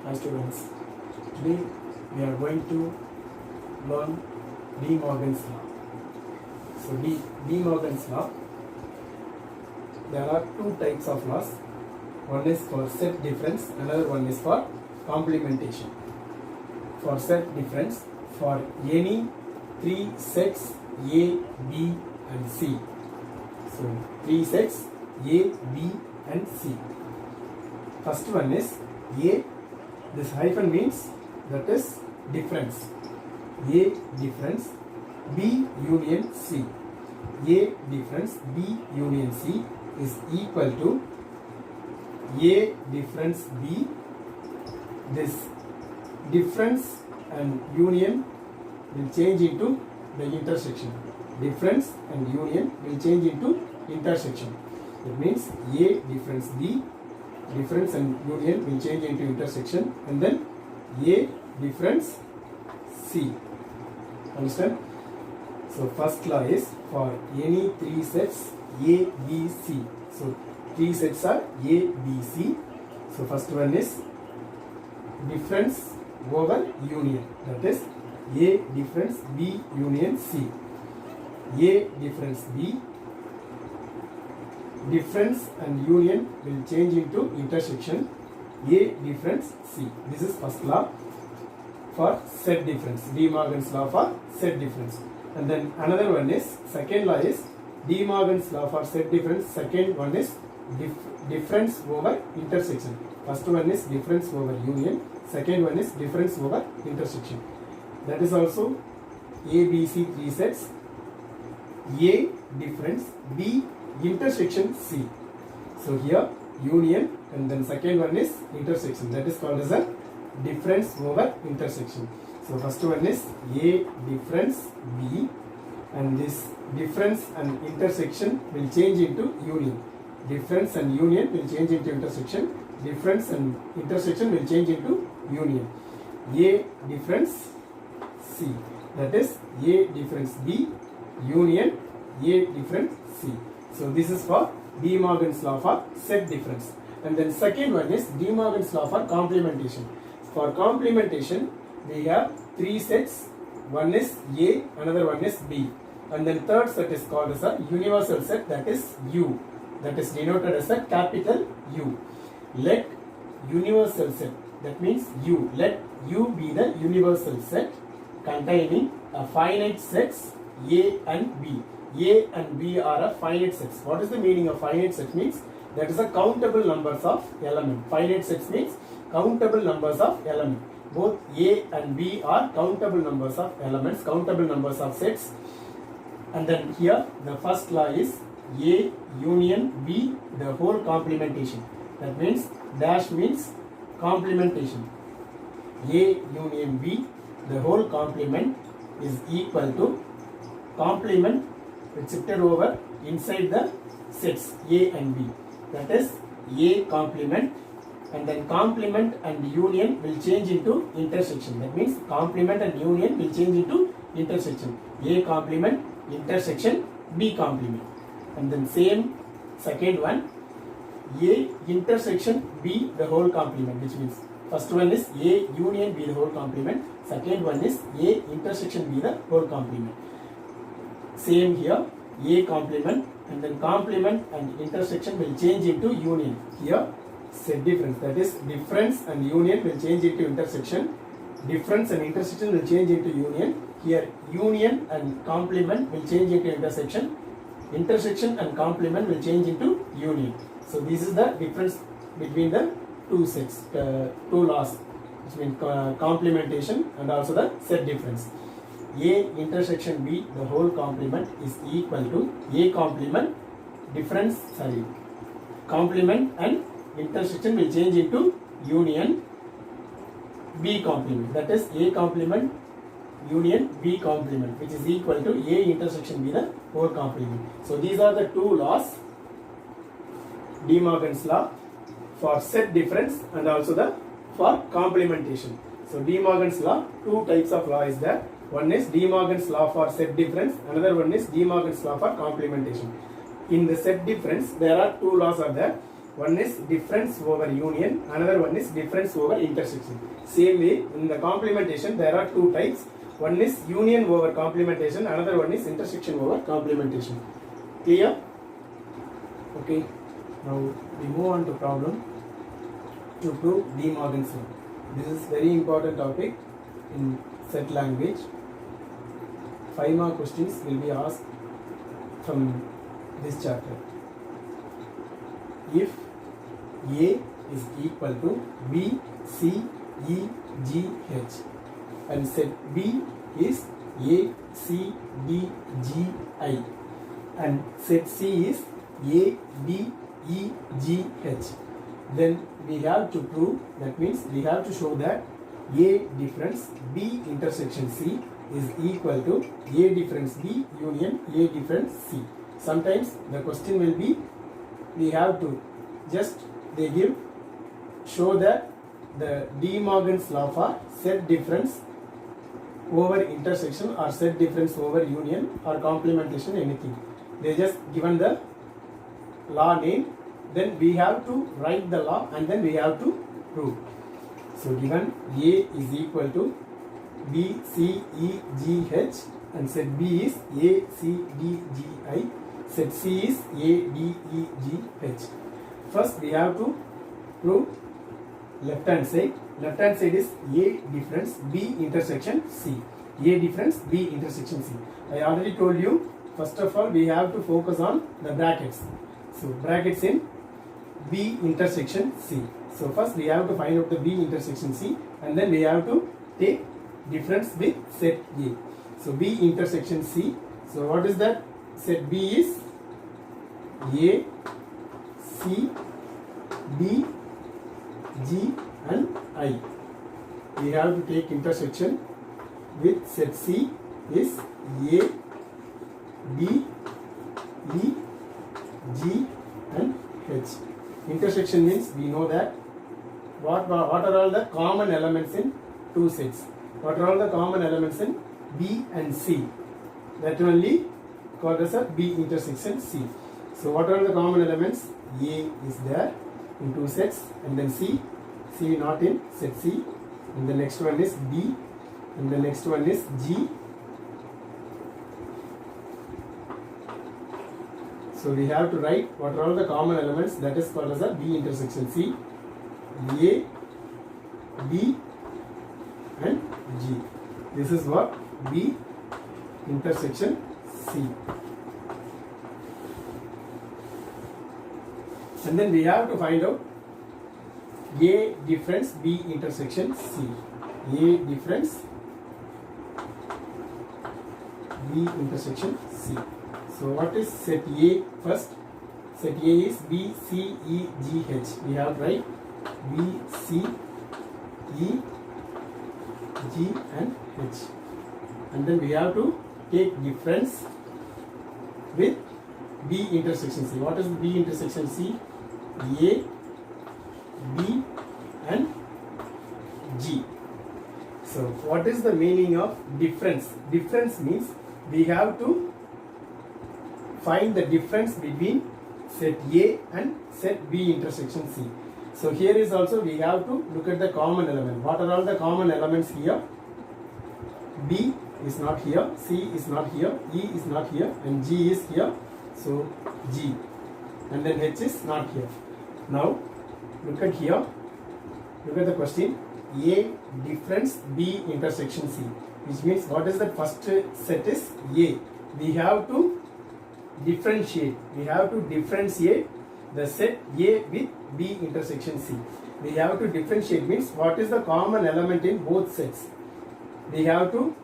Hi students, today we are going to learn De Morgan's law. So De Morgan's law, there are two types of laws. One is for set difference, another one is for complementation. For set difference, for any three sets A, B and C. So three sets A, B and C. First one is A. This hyphen means that is difference. A difference, B union C. A difference, B union C is equal to A difference B. This difference and union will change into the intersection. Difference and union will change into intersection. It means A difference B, difference and union will change into intersection, and then A difference C. Understand? So first law is for any three sets A, B, C. So three sets are A, B, C. So first one is difference over union, that is A difference B union C. A difference B, difference and union will change into intersection. A difference C. This is first law for set difference. De Morgan's law for set difference. And then another one is, second law is De Morgan's law for set difference. Second one is difference over intersection. First one is difference over union. Second one is difference over intersection. That is also A, B, C three sets. A difference, B intersection C. So here union, and then second one is intersection. That is called as a difference over intersection. So first one is A difference B, and this difference and intersection will change into union. Difference and union will change into intersection. Difference and intersection will change into union. A difference C. That is A difference B union A difference C. So this is for De Morgan's law for set difference. And then second one is De Morgan's law for complementation. For complementation, we have three sets. One is A, another one is B. And then third set is called as a universal set, that is U. That is denoted as a capital U. Let universal set, that means U. Let U be the universal set containing a finite sets A and B. A and B are a finite sets. What is the meaning of finite set? Means that is a countable numbers of element. Finite sets means countable numbers of element. Both A and B are countable numbers of elements, countable numbers of sets. And then here the first law is A union B, the whole complementation. That means dash means complementation. A union B, the whole complement is equal to complement which shifted over inside the sets A and B. That is A complement, and then complement and union will change into intersection. That means complement and union will change into intersection. A complement, intersection, B complement. And then same second one, A intersection B the whole complement, which means first one is A union B the whole complement. Second one is A intersection B the whole complement. Same here, A complement, and then complement and intersection will change into union. Here set difference, that is difference and union will change into intersection. Difference and intersection will change into union. Here union and complement will change into intersection. Intersection and complement will change into union. So this is the difference between the two sets, two laws, which means complementation and also the set difference. A intersection B the whole complement is equal to A complement, difference, complement and intersection will change into union B complement. That is A complement union B complement, which is equal to A intersection B the whole complement. So these are the two laws, De Morgan's law for set difference and also the for complementation. So De Morgan's law, two types of law is there. One is De Morgan's law for set difference, another one is De Morgan's law for complementation. In the set difference, there are two laws are there. one is difference over union, another one is difference over intersection. Same way, in the complementation there are two types. One is union over complementation, another one is intersection over complementation. Clear? Okay. Now we move on to problem to prove De Morgan's law. This is very important topic in set language. 5 more questions will be asked from this chapter. If A is equal to B, C, E, G, H and set B is A, C, D, G, I and set C is A, B, E, G, H, then we have to prove, that means we have to show that A difference B intersection C is equal to A difference B union A difference C. Sometimes the question will be, we have to just, they give, show that the De Morgan's law for set difference over intersection or set difference over union or complementation, anything. They just given the law name, then we have to write the law and then we have to prove. So given A is equal to B, C, E, G, H and set B is A, C, D, G, I, set C is A, D, E, G, H. First we have to prove left hand side. Left hand side is A difference B intersection C. A difference B intersection C. I already told you, first of all we have to focus on the brackets. So brackets in B intersection C. So first we have to find out the B intersection C and then we have to take difference with set A. So B intersection C. So what is that? Set B is A, C, D, G and I. We have to take intersection with set C is A, B, E, G and H. Intersection means we know that what are all the common elements in two sets. What are all the common elements in B and C? That only called as a B intersection C. So what are the common elements? A is there in two sets and then C not in set C, and the next one is B and the next one is G. So we have to write what are all the common elements, that is called as a B intersection C. A, B and G. This is what B intersection C. And then we have to find out A difference B intersection C. A difference B intersection C. So what is set A first? Set A is B, C, E, G, H. We have to write B, C, E, G and H. And then we have to take difference with B intersection C. What is B intersection C? A, B and G. So what is the meaning of difference? Difference means we have to find the difference between set A and set B intersection C. So here is also we have to look at the common element. What are all the common elements here? B is not here, C is not here, E is not here and G is here. So G and then H is not here. Now look at here, look at the question. A difference B intersection C, which means what is the first set is A. We have to differentiate. We have to differentiate the set A with B intersection C. We have to differentiate means what is the common element in both sets. We have to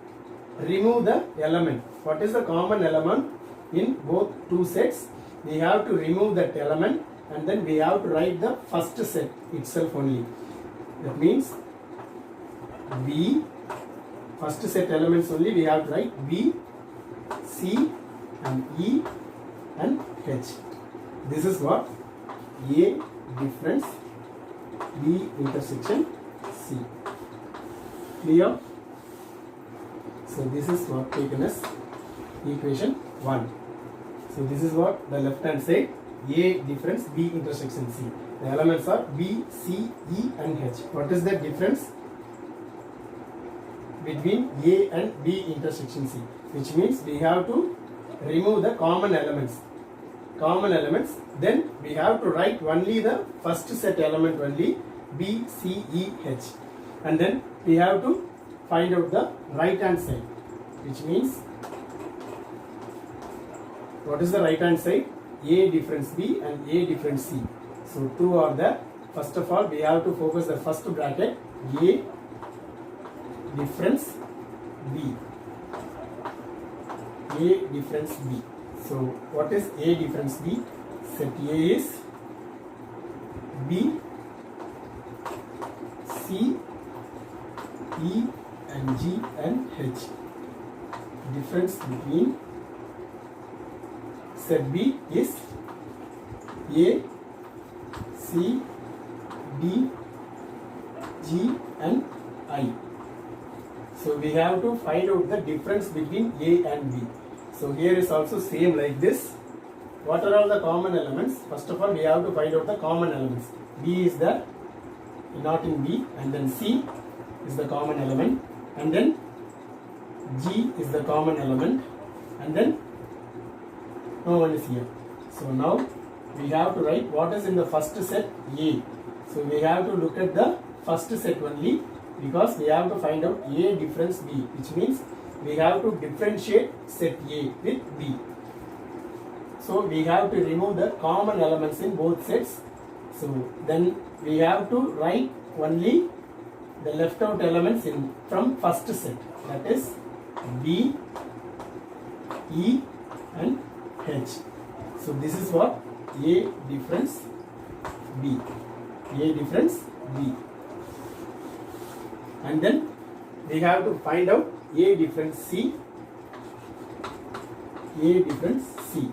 remove the element. What is the common element in both two sets? We have to remove that element and then we have to write the first set itself only. That means B, first set elements only we have to write B, C and E and H. This is what A difference B intersection C. Clear? So this is what taken as equation 1. So this is what the left hand side A difference B intersection C. The elements are B, C, E and H. What is the difference between A and B intersection C? Which means we have to remove the common elements. Then we have to write only the first set element only, B, C, E, H. And then we have to find out the right hand side, which means what is the right hand side? A difference B and A difference C. So two are there. First of all, we have to focus the first bracket, A difference B. A difference B. So what is A difference B? Set A is B, C, E and G and H. Difference between set B is A, C, D, G and I. So we have to find out the difference between A and B. So here is also same like this. What are all the common elements? First of all, we have to find out the common elements. B is the not in B, and then C is the common element, and then G is the common element, and then no one is here. So now we have to write what is in the first set, A. So we have to look at the first set only, because we have to find out A difference B, which means we have to differentiate set A with B. So we have to remove the common elements in both sets. So then we have to write only the left out elements in from first set, that is B, E and H. So this is what A difference B. A difference B. And then we have to find out A difference C. A difference C.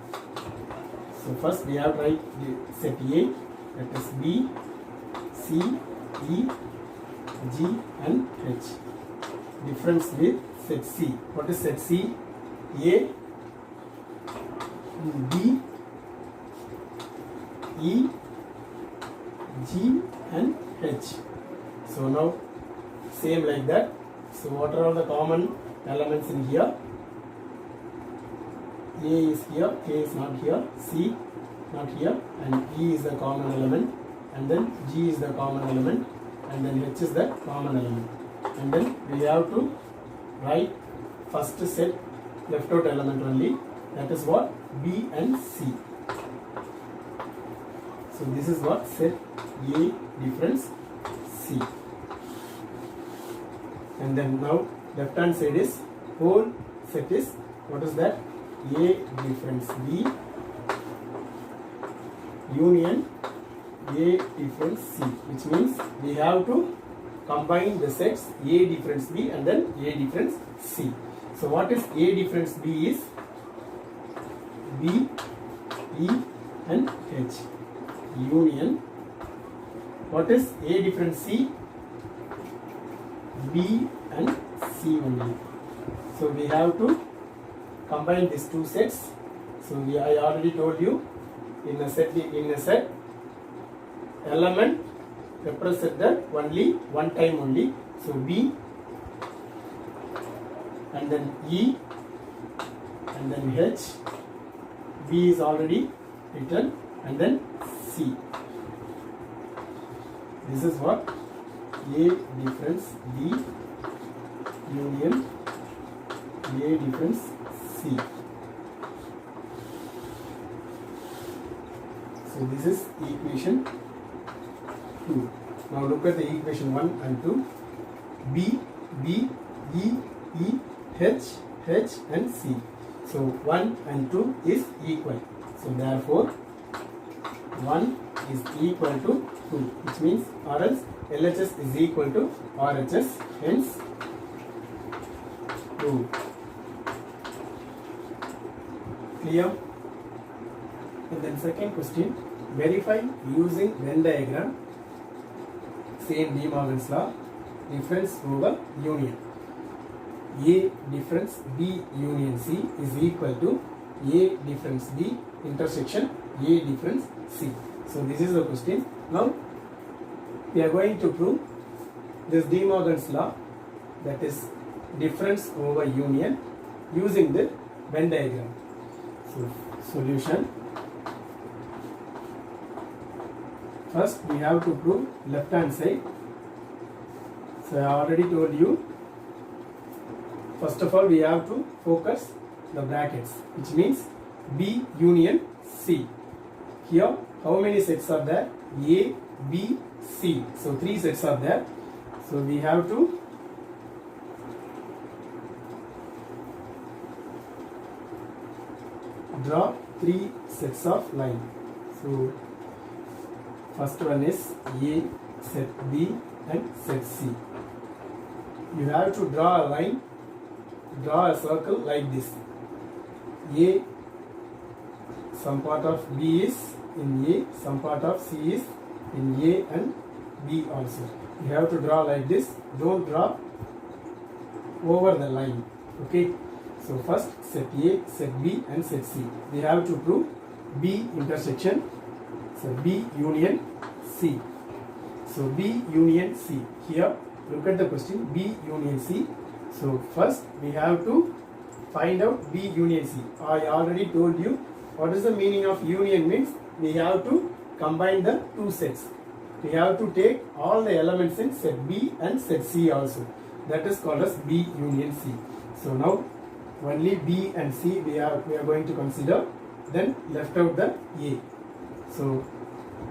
So first we have to write the set A, that is B, C, E, G and H. Difference with set C. What is set C? A, B, E, G and H. So now same like that. So what are all the common elements in here? A is here, K is not here, C not here, and E is the common element, and then G is the common element, and then H is the common element. And then we have to write first set left out element only, that is what? B and C. So this is what set A difference C. And then now left hand side is whole set is what is that? A difference B union A difference C, which means we have to combine the sets A difference B and then A difference C. So what is A difference B is B, E and H union. What is A difference C? B and C only. So we have to combine these two sets. So I already told you in a set element represented only one time only. So B and then E and then H. B is already written, and then C. This is what A difference B union A difference C. So this is equation 2. Now look at the equation 1 and 2. B, B, E, E, H, H and C. So 1 and 2 is equal. So therefore 1 is equal to 2, which means or else LHS is equal to RHS, hence 2. Clear? And then second question, verify using Venn diagram, same De Morgan's law, difference over union. A difference B union C is equal to A difference B intersection A difference C. So this is the question. Now we are going to prove this De Morgan's law, that is difference over union, using the Venn diagram. So solution. First we have to prove left hand side. So I already told you, first of all we have to focus the brackets, which means B union C. Here how many sets are there? A, B, C. So 3 sets are there. So we have to draw 3 sets of line. So first one is A, set B and set C. You have to draw a line, draw a circle like this. A, some part of B is in A, some part of C is in A and B also. You have to draw like this. Don't draw over the line. Okay. So first set A, set B and set C. We have to prove B intersection. So B union C. So B union C. Here look at the question, B union C. So first we have to find out B union C. I already told you what is the meaning of union. Means we have to combine the 2 sets. We have to take all the elements in set B and set C also. That is called as B union C. So now only B and C we are going to consider. Then left out the A. So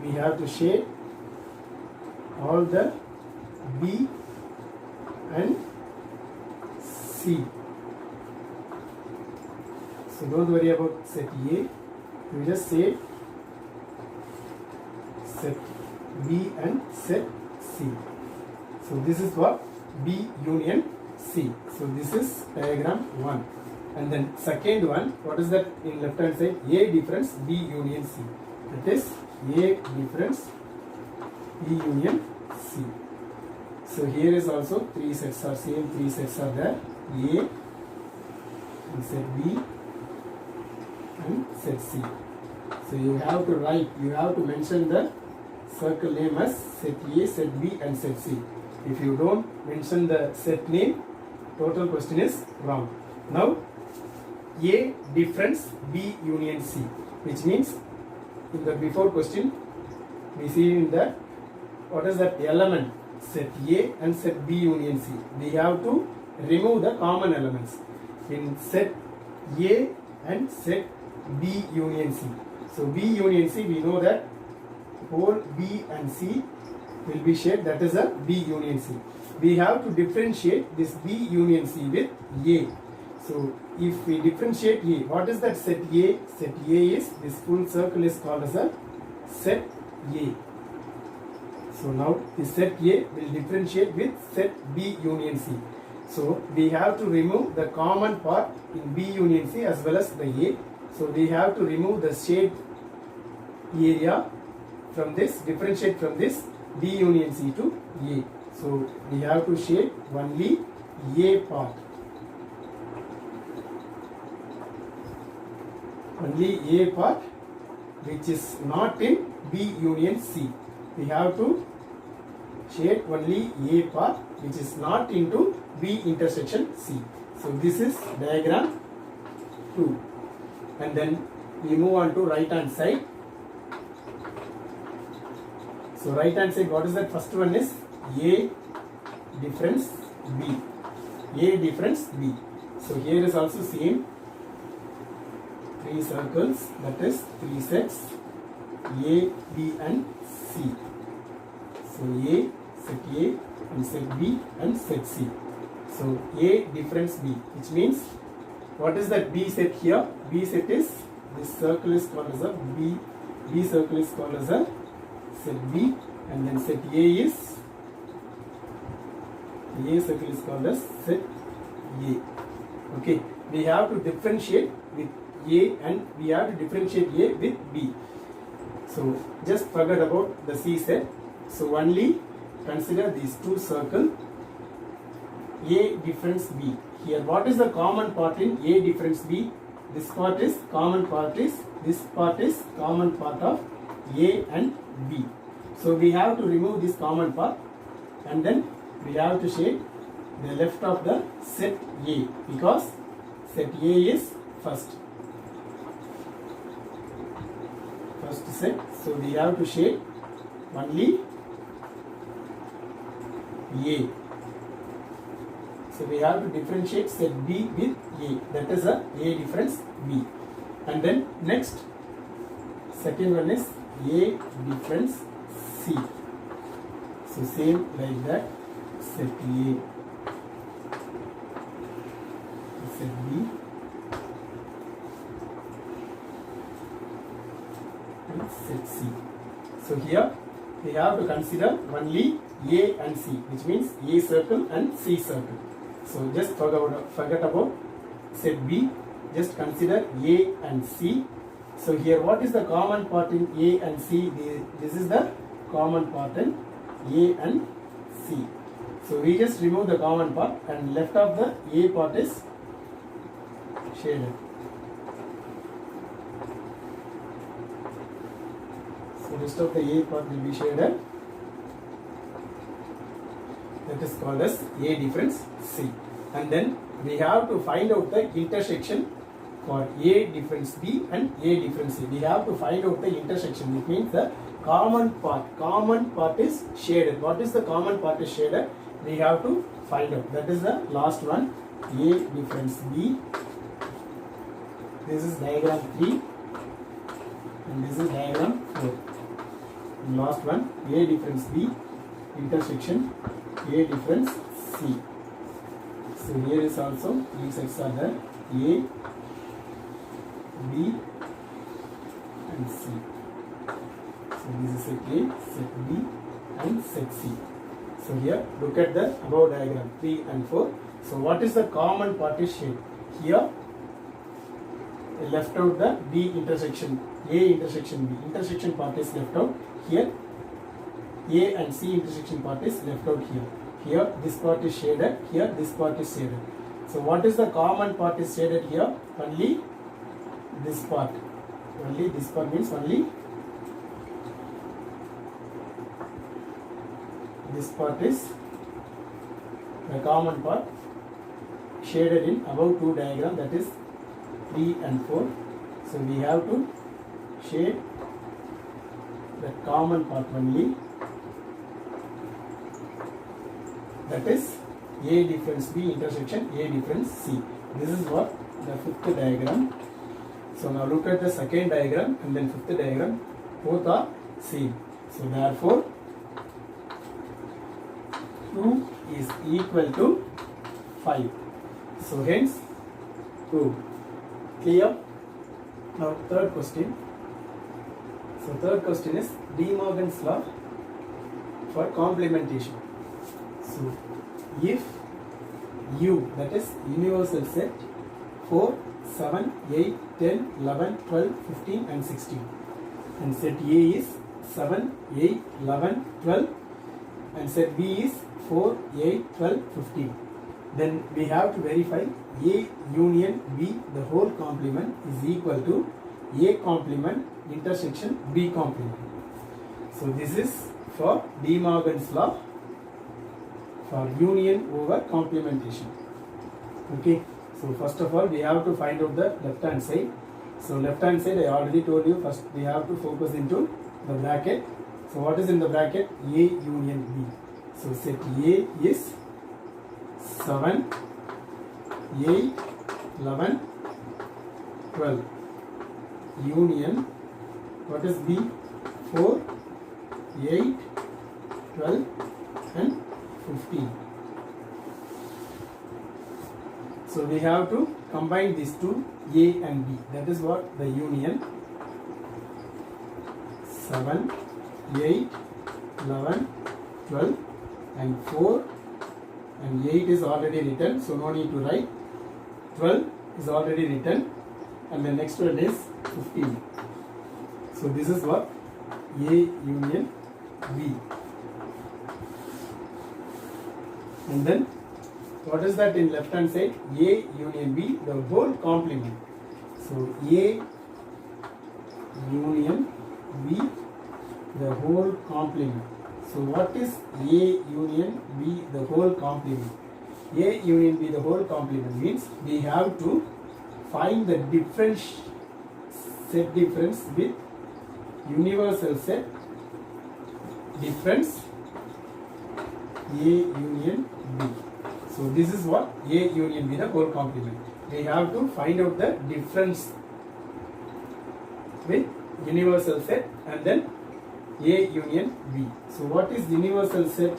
we have to shade all the B and C. So don't worry about set A. You just say set B and set C. So this is what B union C. So this is diagram 1. And then second one, what is that in left hand side? A difference B union C. That is A difference B union C. So here is also 3 sets are same, 3 sets are there. A and set B and set C. So you have to write, you have to mention the circle name as set A, set B and set C. If you don't mention the set name, total question is wrong. Now A difference B union C, which means in the before question we see in that what is that element set A and set B union C. We have to remove the common elements in set A and set B union C. So B union C, we know that whole B and C will be shared, that is a B union C. We have to differentiate this B union C with A. So if we differentiate A, what is that set A? Set A is, this full circle is called as a set A. So now this set A will differentiate with set B union C. So we have to remove the common part in B union C as well as the A. So we have to remove the shade area from this, differentiate from this B union C to A. So we have to shade only A part. Only A part which is not in B union C. We have to shade only A part which is not into B intersection C. So this is diagram 2. And then we move on to right hand side. So right hand side, what is that? First one is A difference B. A difference B. So here is also same 3 circles, that is 3 sets A, B and C. So A, set A and set B and set C. So A difference B, which means what is that B set here? B set is, this circle is called as a B. B circle is called as a set B, and then set A is, A circle is called as set A. Okay, we have to differentiate with A and we have to differentiate A with B. So just forget about the C set. So only consider these 2 circles. A difference B. Here what is the common part in A difference B? This part is, common part is this part is common part of A and B. So we have to remove this common part and then we have to shade the left of the set A because set A is first set. So we have to shade only A. So we have to differentiate set B with A. That is a difference B. And then next, second one is A difference C. So same like that, set A, set B, and set C. So here we have to consider only A and C, which means A circle and C circle. So just forget about set B, just consider A and C. So here what is the common part in A and C? This is the common part in A and C. So we just remove the common part and left of the A part is shaded. So rest of the A part will be shaded. That is called as A difference C. And then we have to find out the intersection for A difference B and A difference C. We have to find out the intersection. It means the common part is shaded. What is the common part is shaded? We have to find out. That is the last one, A difference B. This is diagram 3 and this is diagram 4. And last one, A difference B, intersection A difference C. So here is also three sets are there, A, B and C. So this is set A, set B and set C. So here look at the above diagram 3 and 4. So what is the common part is shade? Here left out the B intersection, A intersection B. Intersection part is left out. Here A and C intersection part is left out here. Here this part is shaded, here this part is shaded. So what is the common part is shaded here? Only this part. Only this part means only this part is the common part shaded in above two diagram, that is 3 and 4. So we have to shade the common part only, that is A difference B intersection A difference C. This is what the fifth diagram. So now look at the second diagram and then fifth diagram, both are same. So therefore 2 is equal to 5. So hence 2. Clear? Now third question. So third question is De Morgan's law for complementation. So if U, that is universal set 4, 7, 8, 10, 11, 12, 15 and 16, and set A is 7, 8, 11, 12 and set B is 4, 8, 12, 15. Then we have to verify A union B, the whole complement, is equal to A complement intersection B complement. So this is for De Morgan's law for union over complementation. Okay. So first of all we have to find out the left hand side. So left hand side I already told you, first we have to focus into the bracket. So what is in the bracket? A union B. So set A is 7, 8, 11, 12. Union, what is B? 4, 8, 12 and 15. So we have to combine these two, A and B. That is what the union. 7, 8, 11, 12 and 4 and 8 is already written, so no need to write. 12 is already written and the next one is 15. So this is what A union B. And then what is that in left hand side? A union B, the whole complement. So A union B the whole complement. So what is A union B the whole complement? A union B the whole complement means we have to find the set difference with universal set difference A union B. So this is what A union B the whole complement. We have to find out the difference with universal set and then A union B. So what is universal set?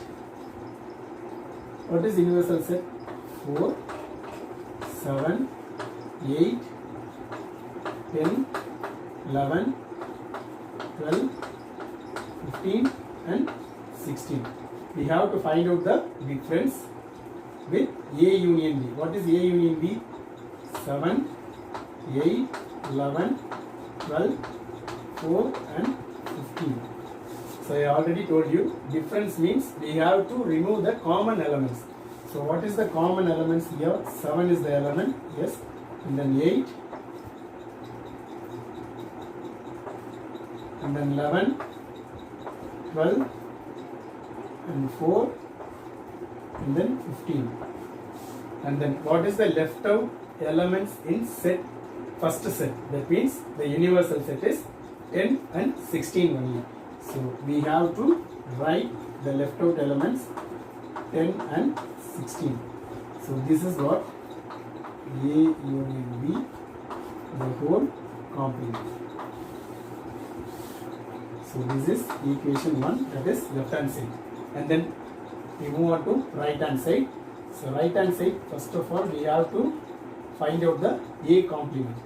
What is universal set? 4, 7, 8, 10, 11, 12, 15 and 16. We have to find out the difference with A union B. What is A union B? 7, 8, 11, 12, 4 and 15. So I already told you difference means we have to remove the common elements. So what is the common elements here? 7 is the element, yes, and then 8, and then 11, 12 and 4 and then 15. And then what is the left out elements in set, first set? That means the universal set is 10 and 16 only. So we have to write the left out elements 10 and 16. So this is what A union B the whole complement. So this is equation 1, that is left hand side. And then we move on to right hand side. So right hand side, first of all we have to find out the A complement.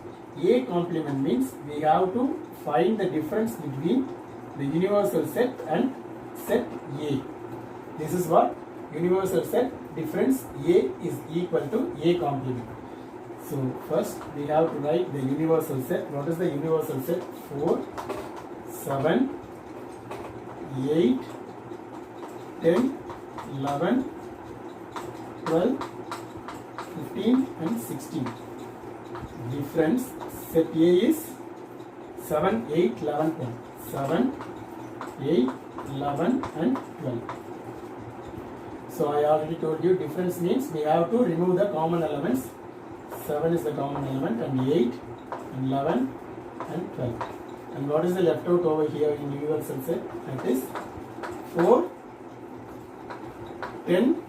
A complement means we have to find the difference between the universal set and set A. This is what universal set difference A is equal to A complement. So first we have to write the universal set. What is the universal set? 4, 7, 8, 10, 11, 12, 15 and 16. Difference set A is 7, 8, 11, 10. 7, 8, 11 and 12. So I already told you difference means we have to remove the common elements. 7 is the common element and 8 and 11 and 12. And what is the left out over here in universal set? That is 4, 10,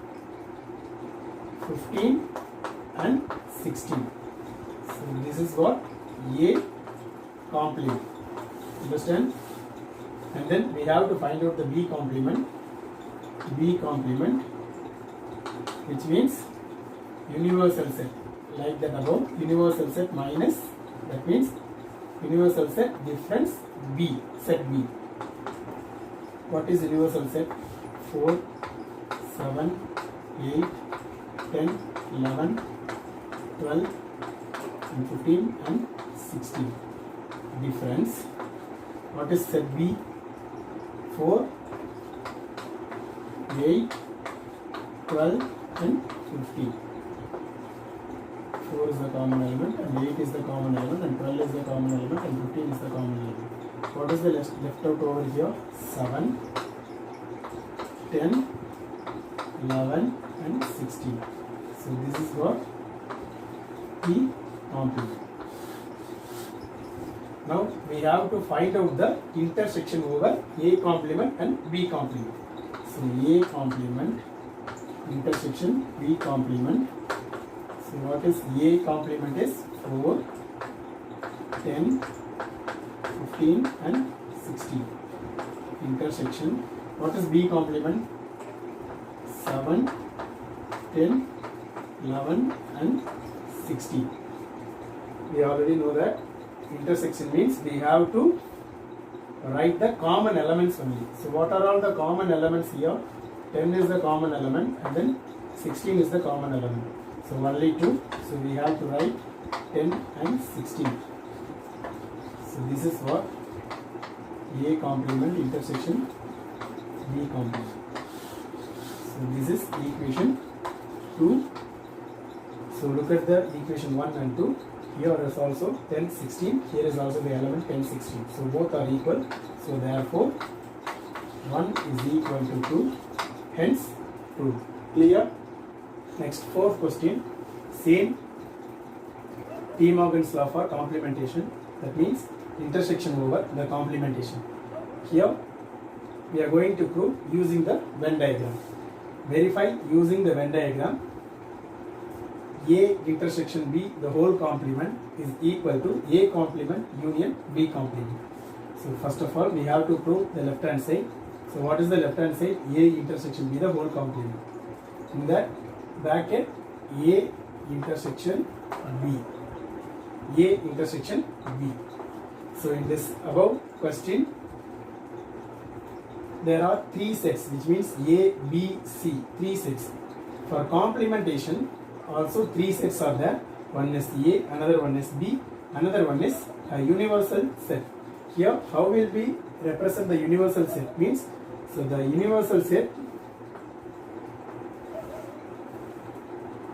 15 and 16. So this is what A complement. Understand? And then we have to find out the B complement. B complement, which means universal set. Like that above, universal set minus, that means universal set difference B, set B. What is universal set? 4, 7, 8, 10, 11, 12 and 15 and 16. Difference. What is set B? 4, 8, 12 and 15. 4 is the common element and 8 is the common element and 12 is the common element and 15 is the common element. What is the left out over here? 7, 10, 11 and 16. So this is what B complement. Now we have to find out the intersection over A complement and B complement. So A complement intersection B complement. So what is A complement is 4, 10, 15 and 16. Intersection. What is B complement? 7, 10, 11 and 16. We already know that intersection means we have to write the common elements only. So what are all the common elements here? 10 is the common element and then 16 is the common element. So only 2. So we have to write 10 and 16. So this is what A complement intersection B complement. So this is equation 2. So look at the equation 1 and 2. Here is also 10, 16. Here is also the element 10, 16. So both are equal. So therefore 1 is equal to 2. Hence 2. Clear? Next, fourth question. Same De Morgan's law for complementation. That means intersection over the complementation. Here we are going to prove using the Venn diagram. Verify using the Venn diagram. A intersection B, the whole complement, is equal to A complement union B complement. So first of all, we have to prove the left hand side. So what is the left hand side? A intersection B, the whole complement. In that bracket, A intersection B. A intersection B. So in this above question, there are 3 sets, which means A, B, C, 3 sets. For complementation, also 3 sets are there. One is A, another one is B, another one is a universal set. Here, how will we represent the universal set? Means, so the universal set,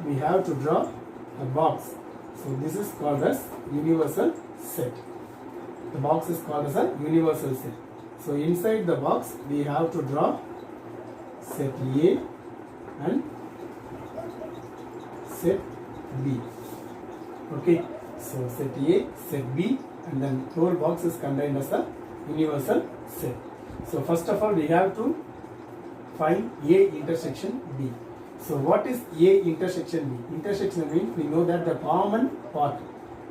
we have to draw a box. So this is called as universal set. The box is called as a universal set. So inside the box, we have to draw set A and set B. Okay, so set A, set B, and then whole box is contained as a universal set. So first of all, we have to find A intersection B. So what is A intersection B? Intersection means we know that the common part.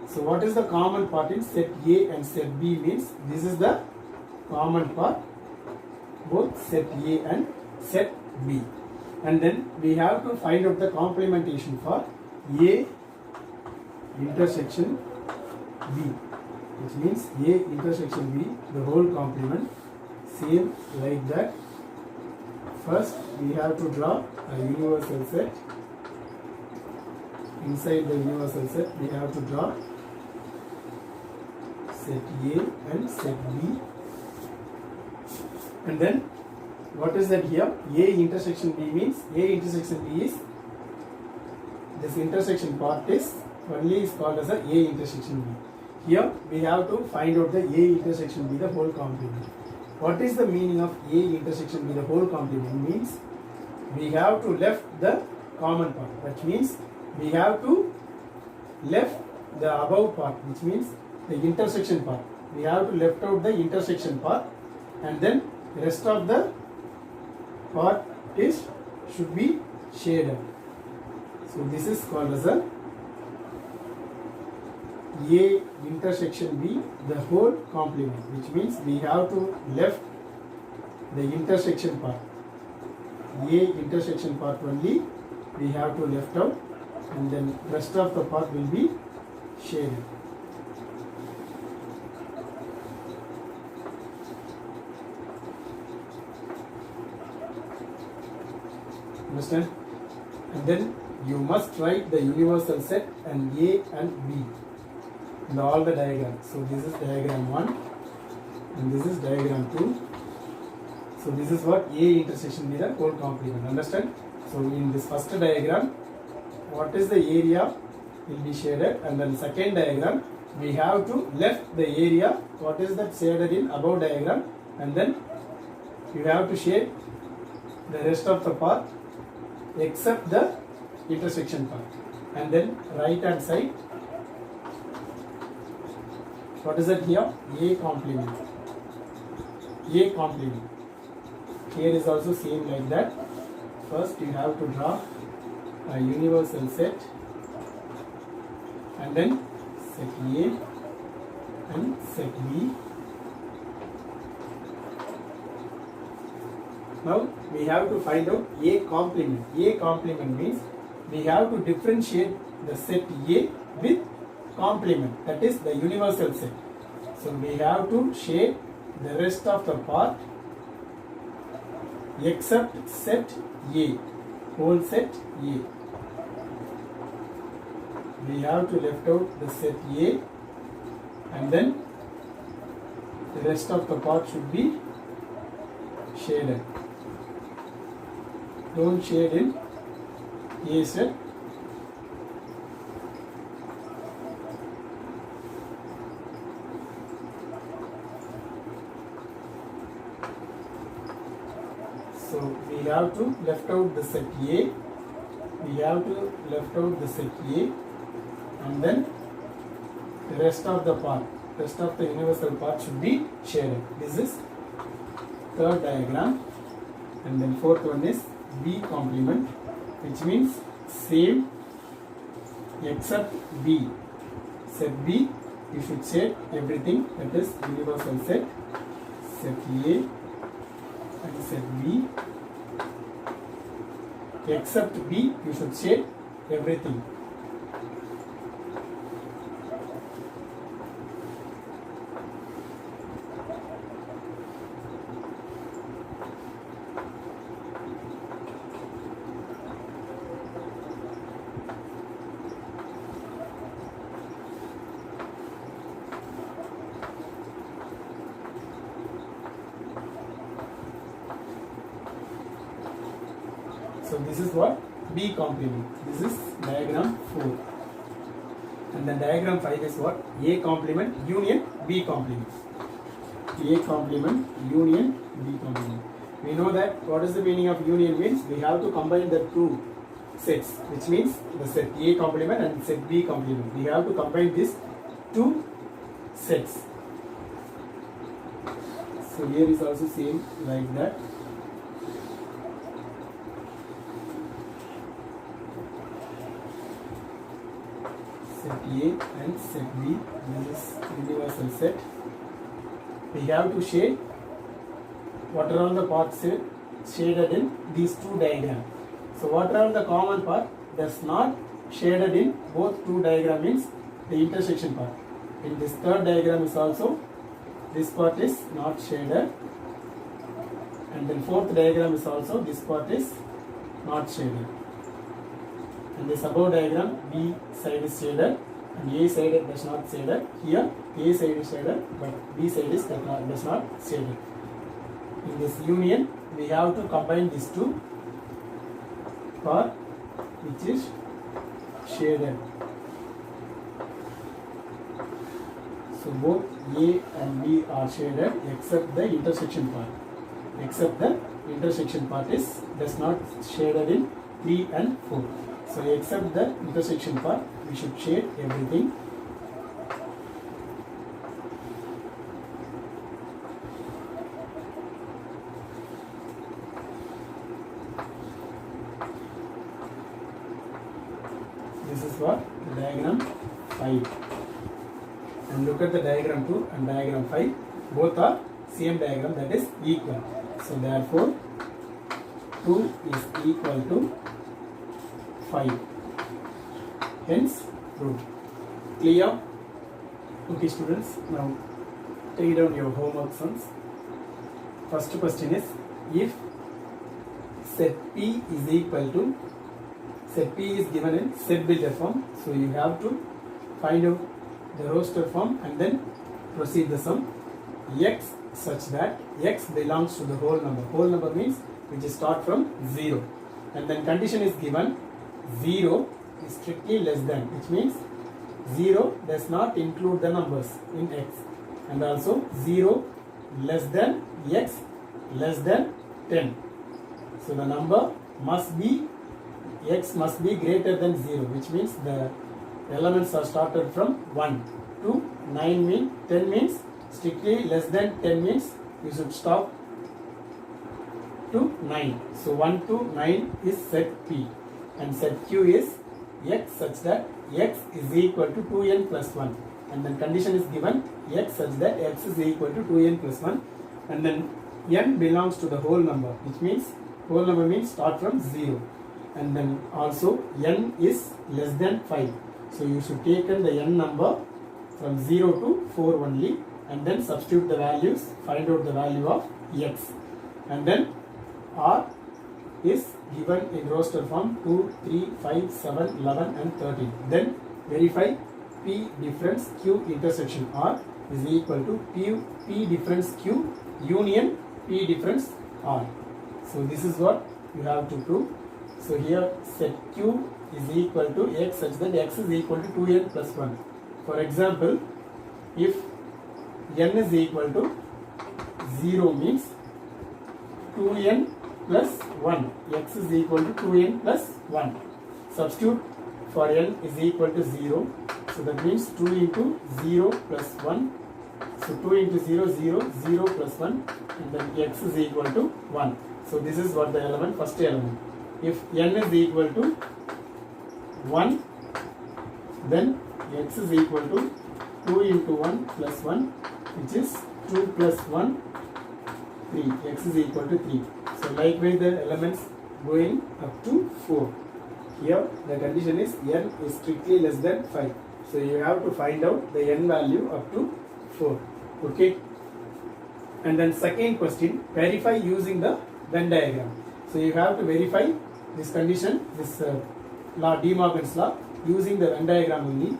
So what is the common part in set A and set B means this is the common part, both set A and set B. And then we have to find out the complementation for A intersection B, which means A intersection B, the whole complement, same like that. First we have to draw a universal set. Inside the universal set we have to draw set A and set B. And then what is that here? A intersection B means A intersection B is this intersection part is only is called as a intersection B. Here we have to find out the A intersection B, the whole complement. What is the meaning of A intersection B, the whole complement? Means we have to left the common part. That means we have to left the above part, which means the intersection part. We have to left out the intersection part, and then the rest of the part is should be shaded. So this is called as a intersection B, the whole complement, which means we have to left the intersection part. A intersection part only we have to left out, and then rest of the part will be shaded. Understand? And then you must write the universal set and A and B in all the diagrams. So this is diagram 1 and this is diagram 2. So this is what A intersection B, the whole complement. Understand? So in this first diagram, what is the area will be shaded, and then second diagram we have to left the area what is that shaded in above diagram, and then you have to shade the rest of the part except the intersection part. And then right hand side, what is it here? A complement. A complement. Here is also same like that. First you have to draw a universal set, and then set A and set B. Now we have to find out A complement. A complement means we have to differentiate the set A with complement, that is the universal set. So we have to shade the rest of the part except set A, whole set A. We have to left out the set A, and then the rest of the part should be shaded. Don't shade in A set. So we have to left out the set A. We have to left out the set A, and then the rest of the part, rest of the universal part should be shaded. This is third diagram, and then fourth one is B complement, which means same except B. Set B, you should shade everything, that is universal set A and set B. Except B, you should shade everything. So this is what B complement. This is diagram 4. And then diagram 5 is what? A complement union B complement. A complement union B complement. We know that what is the meaning of union means we have to combine the two sets, which means the set A complement and set B complement. We have to combine these two sets. So here is also same like that. Set A and set B. This is universal set. We have to shade what are all the parts shaded in these two diagrams. So what are the common part that's not shaded in both two diagrams means the intersection part. In this third diagram is also this part is not shaded, and then fourth diagram is also this part is not shaded. And this above diagram B side is shaded and A side does not shaded. Here A side is shaded but B side is does not shaded. In this union we have to combine these two part which is shaded. So both A and B are shaded except the intersection part. Except the intersection part is does not shaded in 3 and 4. So except the intersection part, we should shade everything. This is what the diagram 5. And look at the diagram 2 and diagram 5. Both are same diagram, that is equal. So therefore 2 is equal to 5. Hence proved. Clear? Okay students, now take down your homework sums. First question is, if set P is equal to, set P is given in set builder form, so you have to find out the roster form and then proceed the sum. X such that X belongs to the whole number. Whole number means which start from 0. And then condition is given 0 is strictly less than, which means 0 does not include the numbers in X, and also 0 less than X less than 10. So the number must be, X must be greater than 0, which means the elements are started from 1 to 9 mean 10 means strictly less than 10 means you should stop to 9. So 1 to 9 is set P. And set Q is X such that X is equal to 2n plus 1. And then condition is given X such that X is equal to 2n plus 1. And then n belongs to the whole number, which means whole number means start from 0. And then also n is less than 5. So you should take the n number from 0 to 4 only, and then substitute the values, find out the value of X. And then R is given in roster form 2, 3, 5, 7, 11 and 13. Then verify P difference Q intersection R is equal to P difference Q union P difference R. So this is what you have to prove. So here set Q is equal to X such that X is equal to 2n plus 1. For example, if n is equal to 0 means 2n plus 1. X is equal to 2n plus 1. Substitute for n is equal to 0. So that means 2 into 0 plus 1. So 2 into 0, 0, 0 plus 1, and then x is equal to 1. So this is what the element, first element. If n is equal to 1, then x is equal to 2 into 1 plus 1, which is 2 plus 1, 3. X is equal to 3. So likewise the elements going up to 4. Here the condition is n is strictly less than 5. So you have to find out the n value up to 4. Okay. And then second question, verify using the Venn diagram. So you have to verify this condition, this law, De Morgan's law, using the Venn diagram only.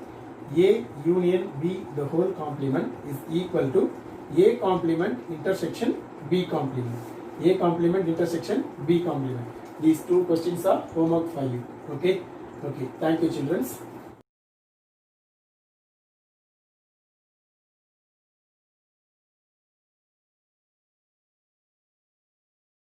A union B the whole complement is equal to A complement intersection B complement. A complement intersection B complement. These two questions are homework for you. Okay. Okay. Thank you, children.